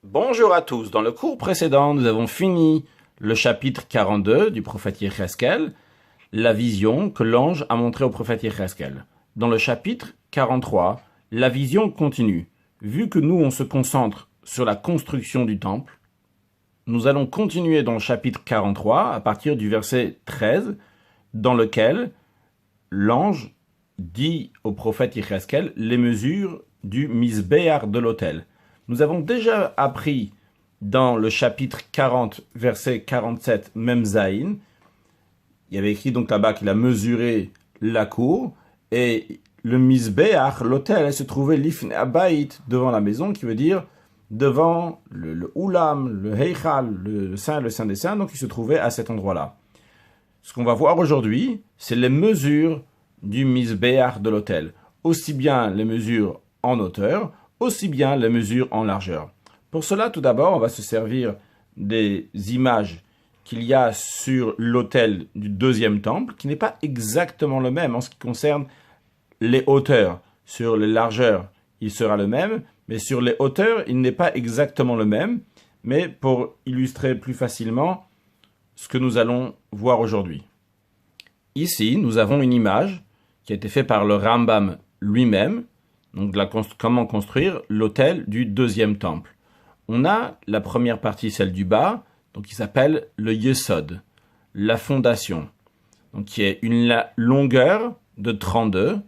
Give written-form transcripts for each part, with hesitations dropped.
Bonjour à tous. Dans le cours précédent, nous avons fini le chapitre 42 du prophète Yecheskel, la vision que l'ange a montrée au prophète Yecheskel. Dans le chapitre 43, la vision continue. Vu que nous, on se concentre sur la construction du temple, nous allons continuer dans le chapitre 43 à partir du verset 13, dans lequel l'ange dit au prophète Yecheskel les mesures du misbéar de l'autel. Nous avons déjà appris dans le chapitre 40, verset 47, Mem Zayin, il y avait écrit donc là-bas qu'il a mesuré la cour, et le misbéar, l'autel, se trouvait l'ifne abayit, devant la maison, qui veut dire devant le oulam, le heichal, le saint des saints, donc il se trouvait à cet endroit-là. Ce qu'on va voir aujourd'hui, c'est les mesures du misbéar de l'autel, aussi bien les mesures en hauteur, aussi bien les mesures en largeur. Pour cela, tout d'abord, on va se servir des images qu'il y a sur l'autel du deuxième temple, qui n'est pas exactement le même en ce qui concerne les hauteurs. Sur les largeurs, il sera le même, mais sur les hauteurs, il n'est pas exactement le même. Mais pour illustrer plus facilement ce que nous allons voir aujourd'hui. Ici, nous avons une image qui a été faite par le Rambam lui-même, donc comment construire l'autel du deuxième temple. On a la première partie, celle du bas, donc qui s'appelle le Yesod, la fondation, donc qui est une longueur de 32,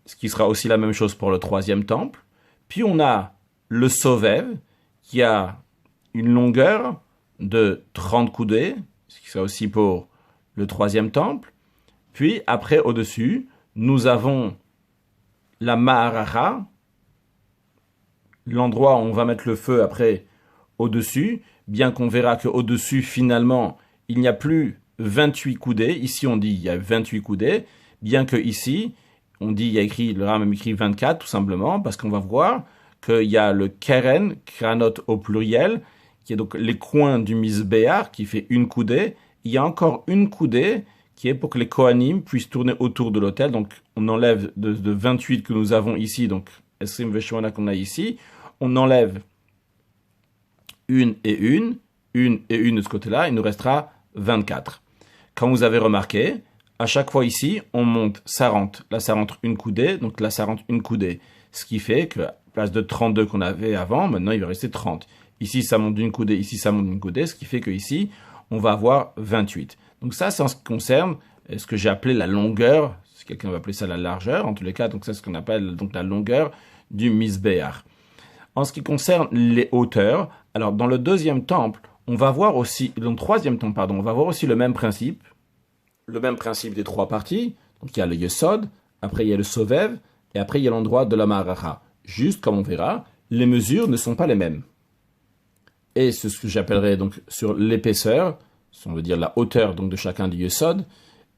ce qui sera aussi la même chose pour le troisième temple. Puis on a le Sovev, qui a une longueur de 30 coudées, ce qui sera aussi pour le troisième temple. Puis après, au-dessus, nous avons la Maharacha, l'endroit où on va mettre le feu après au-dessus, bien qu'on verra qu'au-dessus, finalement, il n'y a plus 28 coudées. Ici, on dit il y a 28 coudées, bien que ici, on dit, il y a écrit, le Rambam écrit 24, tout simplement, parce qu'on va voir qu'il y a le Keren, Kranot au pluriel, qui est donc les coins du Misbéar, qui fait une coudée. Il y a encore une coudée qui est pour que les Kohanim puissent tourner autour de l'autel. Donc, on enlève de 28 que nous avons ici, donc Esrim Veshwana qu'on a ici, on enlève une et une de ce côté-là, il nous restera 24. Quand vous avez remarqué, à chaque fois ici, on monte, ça rentre. Là, ça rentre une coudée, donc là, ça rentre une coudée. Ce qui fait que, à place de 32 qu'on avait avant, maintenant, il va rester 30. Ici, ça monte d'une coudée, ici, ça monte d'une coudée, ce qui fait qu'ici, on va avoir 28. Donc ça, c'est en ce qui concerne ce que j'ai appelé la longueur, si quelqu'un va appeler ça la largeur, en tous les cas, donc c'est ce qu'on appelle donc la longueur du misbéar. En ce qui concerne les hauteurs, alors dans le deuxième temple, on va voir aussi, dans le troisième temple, pardon, on va voir aussi le même principe des trois parties. Donc il y a le Yesod, après il y a le Sovev, et après il y a l'endroit de la Maharacha. Juste comme on verra, les mesures ne sont pas les mêmes. Et c'est ce que j'appellerais donc sur l'épaisseur, on veut dire la hauteur donc de chacun du Yesod,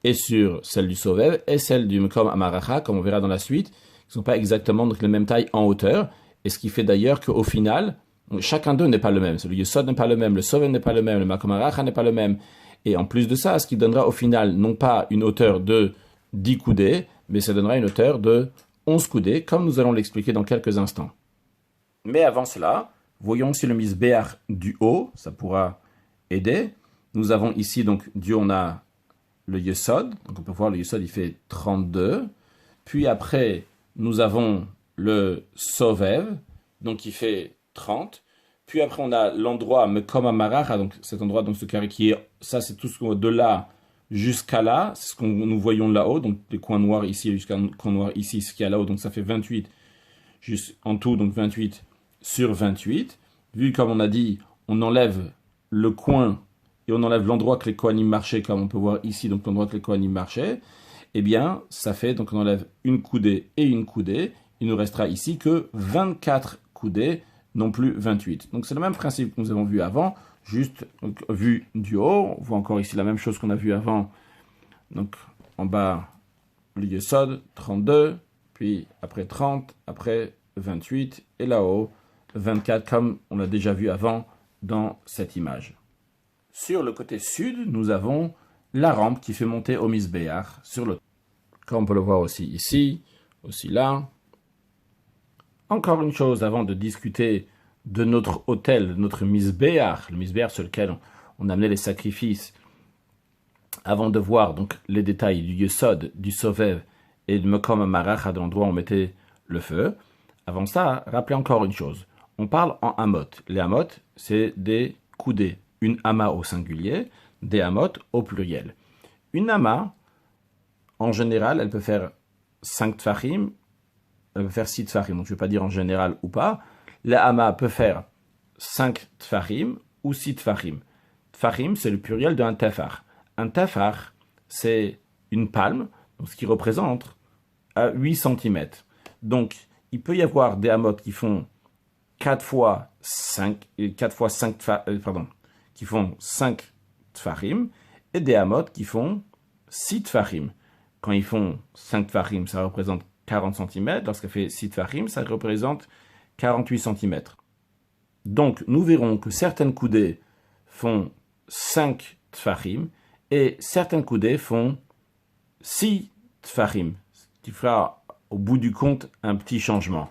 et sur celle du Sovev, et celle du Mekom Amaracha, comme on verra dans la suite, qui ne sont pas exactement donc les mêmes tailles en hauteur, et ce qui fait d'ailleurs qu'au final, chacun d'eux n'est pas le même. Le Yesod n'est pas le même, le Sovev n'est pas le même, le Mekom Amaracha n'est pas le même. Et en plus de ça, ce qui donnera au final non pas une hauteur de 10 coudées, mais ça donnera une hauteur de 11 coudées, comme nous allons l'expliquer dans quelques instants. Mais avant cela, voyons aussi le misbéar du haut, ça pourra aider. Nous avons ici, donc, du haut, on a le Yesod. Donc, on peut voir le Yesod, il fait 32. Puis après, nous avons le Sovev, donc il fait 30. Puis après, on a l'endroit Mekom Amaracha, donc cet endroit, donc ce carré qui est, ça c'est tout ce qu'on de là jusqu'à là, c'est ce que nous voyons là-haut, donc des coins noirs ici jusqu'à un coin noir ici, ce qu'il y a là-haut, donc ça fait 28, en tout, donc 28 sur 28. Vu comme on a dit, on enlève le coin et on enlève l'endroit que les Kohanim marchaient, comme on peut voir ici, donc l'endroit que les Kohanim marchaient, eh bien, ça fait, donc on enlève une coudée et une coudée, il nous restera ici que 24 coudées, non plus 28. Donc c'est le même principe que nous avons vu avant, juste donc, vu du haut. On voit encore ici la même chose qu'on a vu avant. Donc en bas, le Yesod, 32, puis après 30, après 28, et là-haut, 24, comme on l'a déjà vu avant dans cette image. Sur le côté sud, nous avons la rampe qui fait monter au Misbéar, sur le... Comme on peut le voir aussi ici, aussi là. Encore une chose avant de discuter de notre autel, notre misbéach. Le misbéach sur lequel on amenait les sacrifices. Avant de voir donc les détails du Yesod, du Sovev et du Mekom Maracha, de l'endroit où on mettait le feu. Avant ça, rappelez encore une chose. On parle en amot. Les amot, c'est des coudées. Une ama au singulier, des amot au pluriel. Une ama, en général, elle peut faire 5 tfachim, elle peut faire 6 tfachim. Donc je ne vais pas dire en général ou pas. La ama peut faire 5 tfachim ou 6 tfachim. Tfachim, c'est le pluriel d'un tefar. Un tefar, c'est une palme, donc ce qui représente à 8 cm. Donc, il peut y avoir des amot qui font 4 fois 5 qui font 5 tfachim, et des amot qui font 6 tfachim. Quand ils font 5 tfachim, ça représente 40 cm. Lorsqu'elle fait 6 tfachim, ça représente 48 cm. Donc, nous verrons que certaines coudées font 5 tfachim, et certaines coudées font 6 tfachim, ce qui fera au bout du compte un petit changement.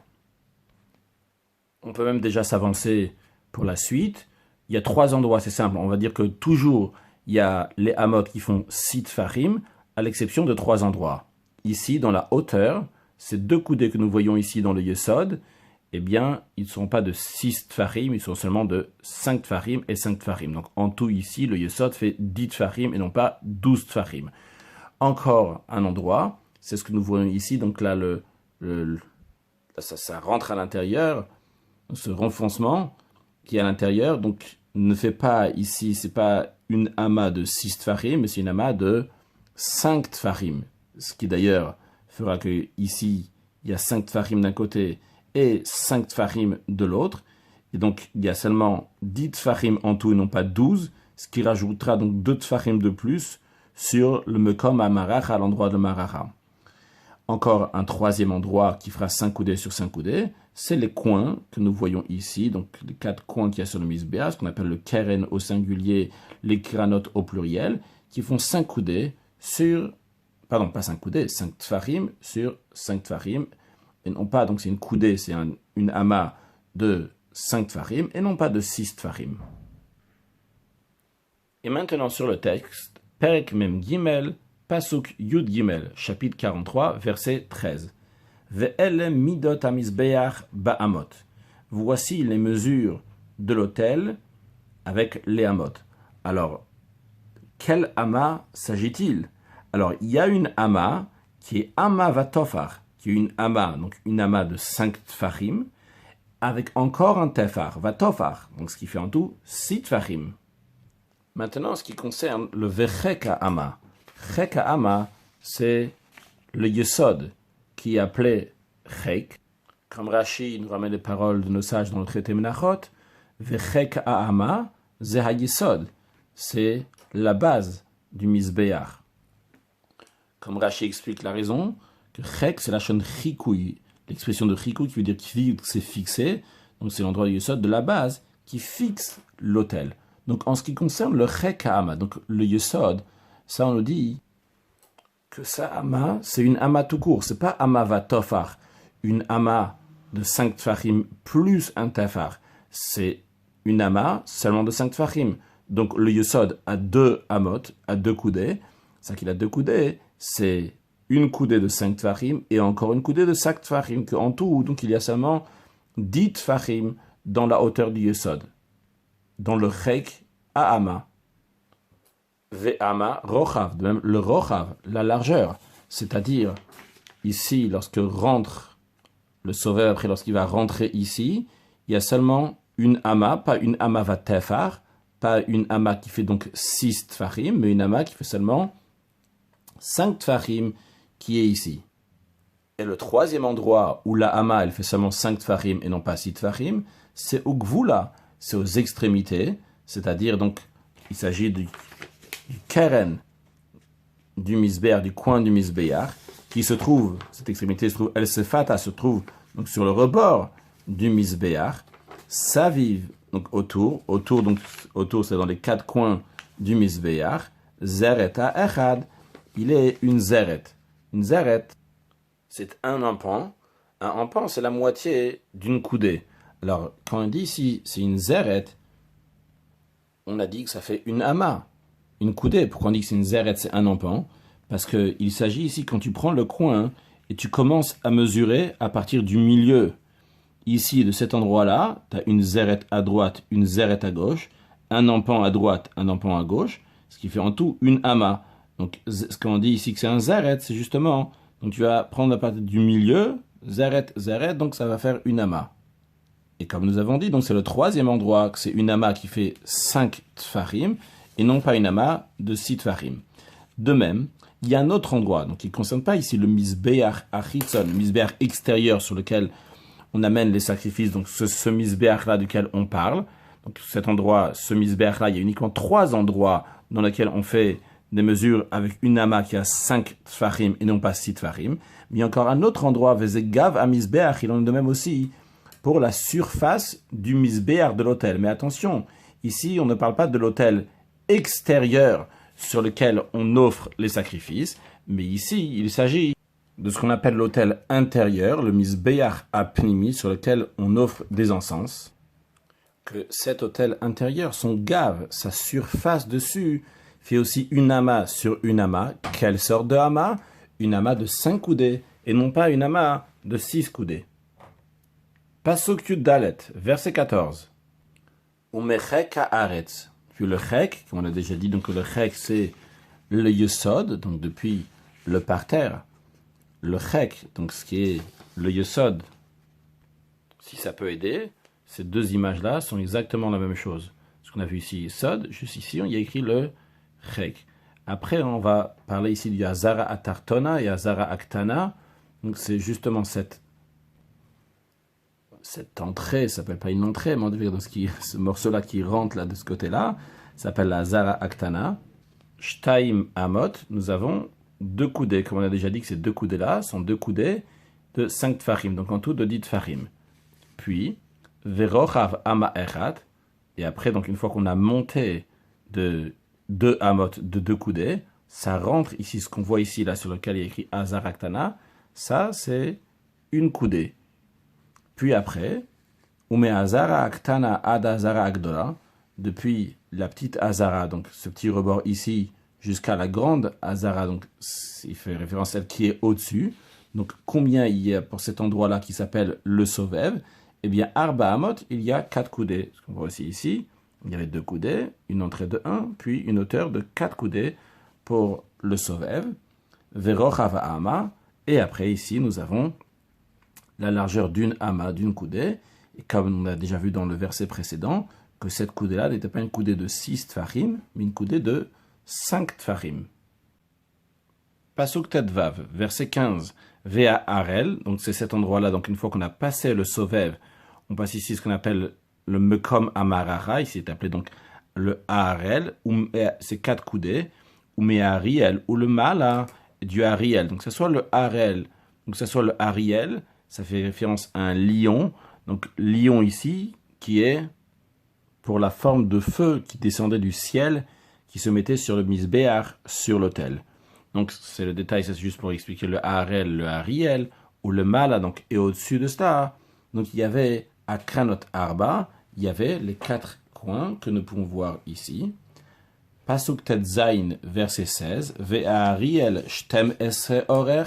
On peut même déjà s'avancer pour la suite. Il y a 3 endroits, c'est simple. On va dire que toujours, il y a les amot qui font 6 tfachim, à l'exception de 3 endroits. Ici, dans la hauteur, ces 2 coudées que nous voyons ici dans le Yesod, eh bien, ils ne sont pas de 6 tfachim, ils sont seulement de 5 tfachim et 5 tfachim. Donc, en tout, ici, le Yesod fait 10 tfachim et non pas 12 tfachim. Encore un endroit, c'est ce que nous voyons ici. Donc là, ça rentre à l'intérieur, ce renfoncement qui est à l'intérieur. Donc, ne fait pas ici, c'est pas une ama de 6 tfachim, mais c'est une ama de 5 tfachim. Ce qui d'ailleurs fera que ici, il y a 5 tfachim d'un côté et 5 tfachim de l'autre. Et donc, il y a seulement 10 tfachim en tout et non pas 12, ce qui rajoutera donc 2 tfachim de plus sur le Mekom Maracha, à l'endroit de Maracha. Encore un troisième endroit qui fera 5 coudées sur 5 coudées, c'est les coins que nous voyons ici, donc les 4 coins qu'il y a sur le Misbéach, ce qu'on appelle le Keren au singulier, les Kranot au pluriel, qui font 5 coudées sur, pardon, pas 5 coudées, 5 tfachim sur 5 tfachim, et non pas, donc c'est une coudée, c'est une ama de 5 tfachim, et non pas de 6 tfachim. Et maintenant sur le texte, Perek Mem Gimel, Pasuk Yud Gimel, chapitre 43, verset 13. Ve'ele midot hamizbeach ba'amot. Voici les mesures de l'autel avec les amot. Alors, quel ama s'agit-il? Alors, il y a une ama qui est ama vatofar, qui est une ama, donc une ama de 5 tfachim, avec encore un tefar, vatofar, donc ce qui fait en tout 6 tfachim. Maintenant, ce qui concerne le vecheka ama. Cheka ama, c'est le yesod qui est appelé chek. Comme Rashi nous ramène les paroles de nos sages dans le traité Menachot, vecheka ama, ze ha-yesod, c'est la base du misbéach. Comme Rashi explique la raison, que chek, c'est la chaîne chikoui, l'expression de chikoui qui veut dire que c'est fixé, donc c'est l'endroit du yesod de la base qui fixe l'autel. Donc, en ce qui concerne le cheka ama, donc le yesod, ça on nous dit que ça ama, c'est une ama tout court. C'est pas ama vatofar, une ama de 5 tfachim plus un tefar. C'est une ama seulement de 5 tfachim. Donc, le yesod a 2 amot, a 2 coudées. Ça qu'il a 2 coudées, c'est une coudée de 5 tfachim et encore une coudée de 5 tfachim, qu'en tout, donc il y a seulement 10 tfachim dans la hauteur du yesod. Dans le chek à ama. Ve'ama rochav, de même le rochav, la largeur. C'est-à-dire, ici, lorsque rentre le sauveur, après lorsqu'il va rentrer ici, il y a seulement une ama, pas une ama vatefar, pas une ama qui fait donc 6 tfachim, mais une ama qui fait seulement 5 tfachim qui est ici. Et le troisième endroit où la ama, elle fait seulement 5 tfachim et non pas 6 tfachim, c'est au gvula, c'est aux extrémités, c'est-à-dire donc, il s'agit du keren du misbéach, du coin du misbéach, qui se trouve, cette extrémité se trouve, el sefata se trouve donc sur le rebord du misbéach, saviv, donc autour c'est dans les 4 coins du misbéach, zereta echad, il est une zeret. Une zeret, c'est un empan c'est la moitié d'une coudée. Alors, quand on dit ici, c'est une zeret, on a dit que ça fait une ama, une coudée. Pourquoi on dit que c'est une zeret, c'est un empan? Parce qu'il s'agit ici, quand tu prends le coin et tu commences à mesurer à partir du milieu, ici, de cet endroit-là, tu as une zeret à droite, une zeret à gauche, un empan à droite, un empan à gauche, ce qui fait en tout une ama. Donc, ce qu'on dit ici que c'est un zeret, c'est justement, donc tu vas prendre la partie du milieu, zeret, zeret, donc ça va faire une ama. Et comme nous avons dit, donc c'est le troisième endroit que c'est une ama qui fait 5 tfarim, et non pas une ama de 6 tfarim. De même, il y a un autre endroit, donc qui ne concerne pas ici le misbeach achitzon, le misbeach extérieur sur lequel on amène les sacrifices, donc ce misbeach-là duquel on parle. Donc cet endroit, ce misbeach-là, il y a uniquement 3 endroits dans lesquels on fait des mesures avec une ama qui a 5 tfarim et non pas 6 tfarim. Mais il y a encore un autre endroit, vezegav à misbeach, il en est de même aussi pour la surface du misbeach de l'autel. Mais attention, ici on ne parle pas de l'autel extérieur sur lequel on offre les sacrifices, mais ici il s'agit de ce qu'on appelle l'autel intérieur, le misbeach apnimi, sur lequel on offre des encens. Que cet autel intérieur, son gave, sa surface dessus, fait aussi une ama sur une ama. Quelle sorte de ama? Une ama de 5 coudées, et non pas une ama de 6 coudées. Pasuk Yud Dalet, verset 14. Umechek haaretz. Puis le chek, comme on a déjà dit, donc le chek c'est le yesod, donc depuis le parterre. Le chek, donc ce qui est le yesod, si ça peut aider, ces deux images-là sont exactement la même chose. Ce qu'on a vu ici, yesod, juste ici, il y a écrit le chek. Après, on va parler ici du Hazara Atartona et Hazara Aktana. Donc c'est justement cette entrée, ça s'appelle pas une entrée, mais on devait dire ce morceau-là qui rentre là de ce côté-là, s'appelle la Hazara Aktana. Shtaim Amot, nous avons 2 coudées, comme on a déjà dit que ces 2 coudées-là sont 2 coudées de 5 tfarim, donc en tout de 10 tfarim. Puis, Verochav Ama Echat, et après, donc une fois qu'on a monté de 2 amot, de 2 coudées, ça rentre ici, ce qu'on voit ici, là, sur lequel il y a écrit Hazara Aktana, ça c'est une coudée. Puis après, Ume Hazara Aktana ad Hazara Agdola, depuis la petite Hazara, donc ce petit rebord ici, jusqu'à la grande Hazara, donc il fait référence à celle qui est au-dessus. Donc combien il y a pour cet endroit-là qui s'appelle le Sovev? Eh bien, Arba Amot, il y a 4 coudées. Ce qu'on voit aussi ici, il y avait 2 coudées, une entrée de 1, puis une hauteur de 4 coudées pour le Sovev. Verochav Ama, et après ici, nous avons la largeur d'une ama, d'une coudée, et comme on a déjà vu dans le verset précédent, que cette coudée-là n'était pas une coudée de 6 tfarim, mais une coudée de 5 tfarim. Pasuk Tedvav, verset 15, Vea Harel, donc c'est cet endroit-là, donc une fois qu'on a passé le Sovev, on passe ici ce qu'on appelle le Mekom Amarara, ici c'est appelé donc le Harel, c'est 4 coudées, ou Me'ariel, ou le Mala du Ariel, donc que ce soit le Harel, donc que ce soit le Ariel, ça fait référence à un lion. Donc lion ici, qui est pour la forme de feu qui descendait du ciel, qui se mettait sur le misbéach, sur l'autel. Donc c'est le détail, c'est juste pour expliquer le Harel, le Ariel, ou le Mala, donc, et au-dessus de ça. Donc il y avait à Kranot Arba, il y avait les 4 coins que nous pouvons voir ici. Pasuk Tet Zain, verset 16. Ve'a Ariel shtem esre orer.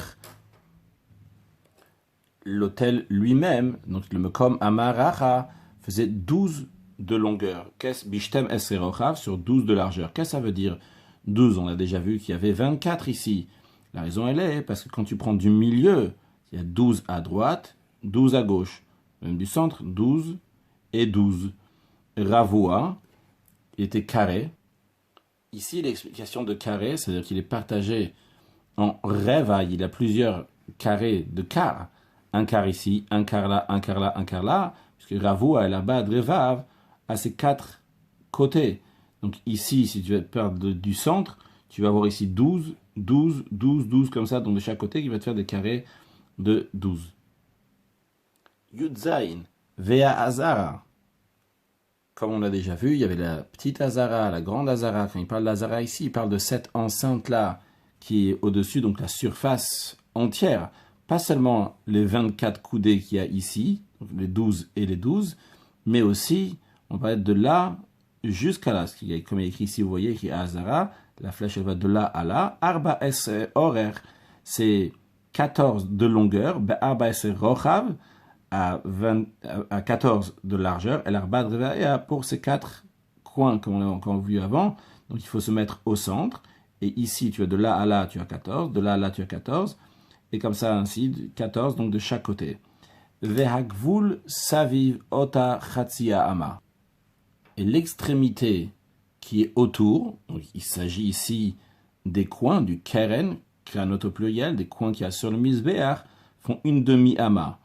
L'autel lui-même, donc le Mekom Amaracha, faisait 12 de longueur. Qu'est-ce Bishtem Esrerochav sur 12 de largeur. Qu'est-ce que ça veut dire 12? On a déjà vu qu'il y avait 24 ici. La raison elle est parce que quand tu prends du milieu, il y a 12 à droite, 12 à gauche. Même du centre, 12 et 12. Ravoua, il était carré. Ici, l'explication de carré, c'est-à-dire qu'il est partagé en reva, il y a plusieurs carrés de quart. Un quart ici, un quart là, un quart là, un quart là, puisque Ravoua et là-bas, Revav, a ces 4 côtés. Donc ici, si tu veux perdre du centre, tu vas avoir ici 12, 12, 12, 12, comme ça, donc de chaque côté, qui va te faire des carrés de 12. Yudzain, Vea Hazara. Comme on l'a déjà vu, il y avait la petite Hazara, la grande Hazara. Quand il parle d'Hazara ici, il parle de cette enceinte-là, qui est au-dessus, donc la surface entière. Pas seulement les 24 coudées qu'il y a ici, donc les 12 et les 12, mais aussi, on va être de là jusqu'à là. Comme il est écrit ici, vous voyez, qui est Azara, la flèche elle va de là à là. Arba es horaire, c'est 14 de longueur, Arba es rochav, à 14 de largeur, et l'arba de pour ces 4 coins qu'on a vu avant. Donc il faut se mettre au centre. Et ici, tu as de là à là, tu as 14, de là à là, tu as 14. Et comme ça, ainsi, 14, donc de chaque côté. Vehagvul saviv ota chatzia ama. Et l'extrémité qui est autour, donc il s'agit ici des coins du keren, qui est un autre pluriel, des coins qu'il y a sur le misbéach, font une demi-ama.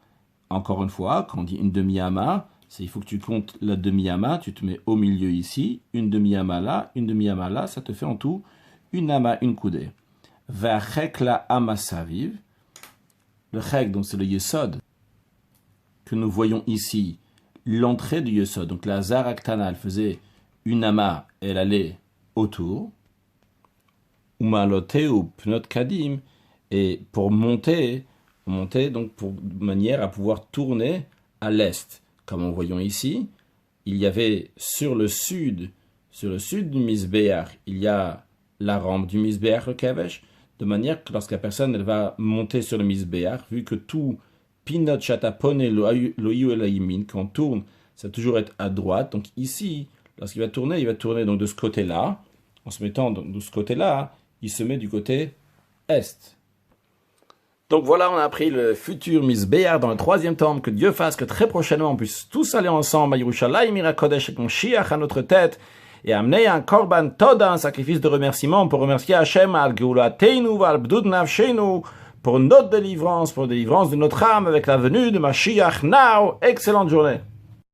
Encore une fois, quand on dit une demi-ama, il faut que tu comptes la demi-ama, tu te mets au milieu ici, une demi-ama là, ça te fait en tout une ama, une coudée. Vachek la ama saviv. Le chek, donc c'est le yesod, que nous voyons ici, l'entrée du yesod. Donc la zaraktana, elle faisait une ama, elle allait autour. Umalote ou pnot kadim. Et pour monter donc pour manière à pouvoir tourner à l'est. Comme nous voyons ici, il y avait sur le sud du misbéach, il y a la rampe du misbéach, le kavesh, de manière que lorsque la personne elle va monter sur le misbéach, vu que tout pinot chatapone loyu elayimin, quand on tourne, ça va toujours être à droite. Donc ici, lorsqu'il va tourner, il va tourner donc de ce côté-là. En se mettant de ce côté-là, il se met du côté est. Donc voilà, on a appris le futur misbéach dans le 3e temple. Que Dieu fasse que très prochainement on puisse tous aller ensemble à Yerushalayim Ira Kodesh avec mon Mashiach à notre tête et amener un korban toda, un sacrifice de remerciement pour remercier Hachem al geulateinu val bdud nafshenu, pour notre délivrance, pour la délivrance de notre âme avec la venue de Mashiach now. Excellente journée.